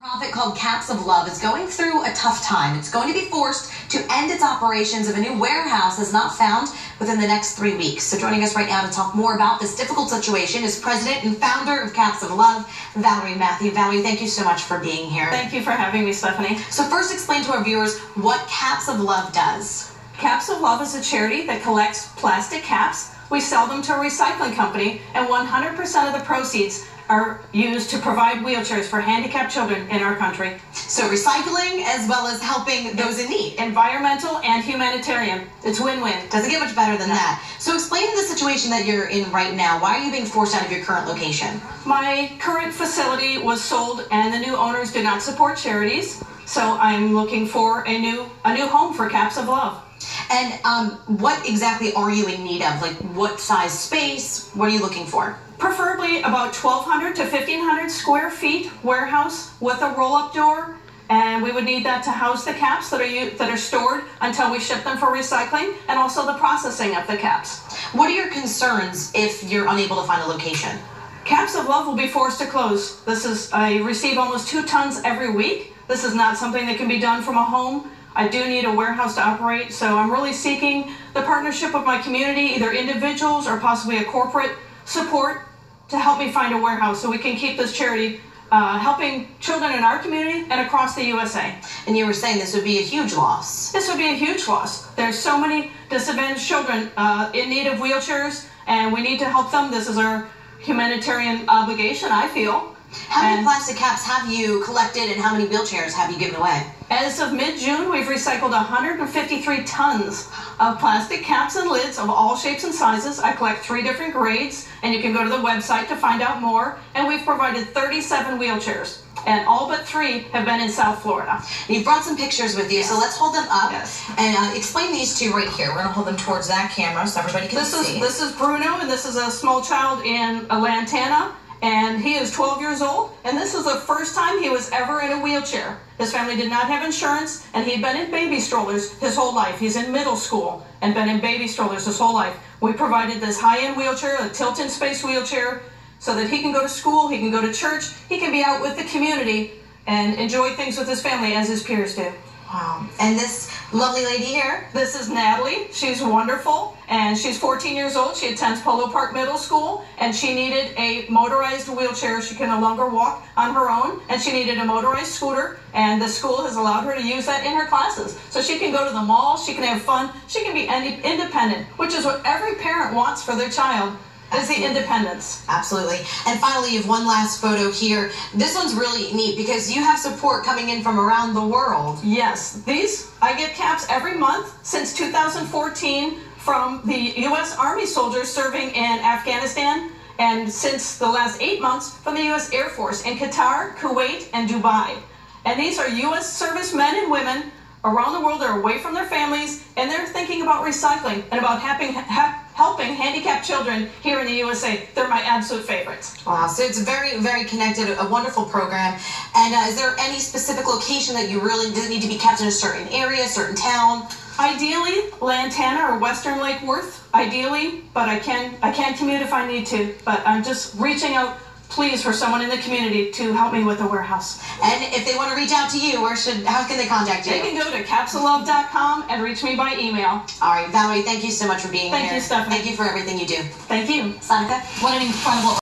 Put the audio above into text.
Nonprofit called Caps of Love is going through a tough time. It's going to be forced to end its operations if a new warehouse is not found within the next 3 weeks. So joining us right now to talk more about this difficult situation is President and founder of Caps of Love, Valerie Matthew. Valerie, thank you so much for being here. Thank you for having me, Stephanie. So first, explain to our viewers what Caps of Love does. Caps of Love is a charity that collects plastic caps. We sell them to a recycling company, and 100% of the proceeds are used to provide wheelchairs for handicapped children in our country. So recycling as well as helping those in need. Environmental and humanitarian. It's win-win. Doesn't get much better than that. So explain the situation that you're in right now. Why are you being forced out of your current location? My current facility was sold and the new owners did not support charities. So I'm looking for a new home for Caps of Love. And what exactly are you in need of? Like what size space? What are you looking for? Preferably about 1,200 to 1,500 square feet warehouse with a roll-up door, and we would need that to house the caps that are stored until we ship them for recycling, and also the processing of the caps. What are your concerns if you're unable to find a location? Caps of Love will be forced to close. I receive almost 2 tons every week. This is not something that can be done from a home. I do need a warehouse to operate, so I'm really seeking the partnership of my community, either individuals or possibly a corporate support to help me find a warehouse so we can keep this charity helping children in our community and across the USA. And you were saying this would be a huge loss. This would be a huge loss. There's so many disadvantaged children in need of wheelchairs, and we need to help them. This is our humanitarian obligation, I feel. How many plastic caps have you collected and how many wheelchairs have you given away? As of mid-June, we've recycled 153 tons of plastic caps and lids of all shapes and sizes. I collect 3 different grades, and you can go to the website to find out more. And we've provided 37 wheelchairs, and all but 3 have been in South Florida. You've brought some pictures with you, yes. So let's hold them up and explain these 2 right here. We're going to hold them towards that camera so everybody can see. This is Bruno, and this is a small child in Lantana. And he is 12 years old, and this is the first time he was ever in a wheelchair. His family did not have insurance, and he'd been in baby strollers his whole life. He's in middle school and been in baby strollers his whole life. We provided this high-end wheelchair, a tilt-in-space wheelchair, so that he can go to school, he can go to church, he can be out with the community and enjoy things with his family as his peers do. Wow. And this lovely lady here? This is Natalie. She's wonderful, and she's 14 years old. She attends Polo Park Middle School, and she needed a motorized wheelchair. She can no longer walk on her own, and she needed a motorized scooter, and the school has allowed her to use that in her classes. So she can go to the mall, she can have fun, she can be independent, which is what every parent wants for their child. Is the independence. Absolutely. And finally, you have one last photo here. This one's really neat because you have support coming in from around the world. Yes. I get caps every month since 2014 from the U.S. Army soldiers serving in Afghanistan, and since the last 8 months from the U.S. Air Force in Qatar, Kuwait, and Dubai. And these are U.S. servicemen and women around the world that are away from their families, and they're thinking about recycling and about helping handicapped children here in the USA. They're my absolute favorites. Wow, so it's very, very connected, a wonderful program. And is there any specific location that you really need to be kept in a certain area, a certain town? Ideally, Lantana or Western Lake Worth, ideally, but I can commute if I need to. But I'm just reaching out, please, for someone in the community to help me with a warehouse. And if they want to reach out to you, how can they contact you? They can go to capsoflove.com and reach me by email. All right, Valerie, thank you so much for being here. Thank you, Stephanie. Thank you for everything you do. Thank you. Sonica, what an incredible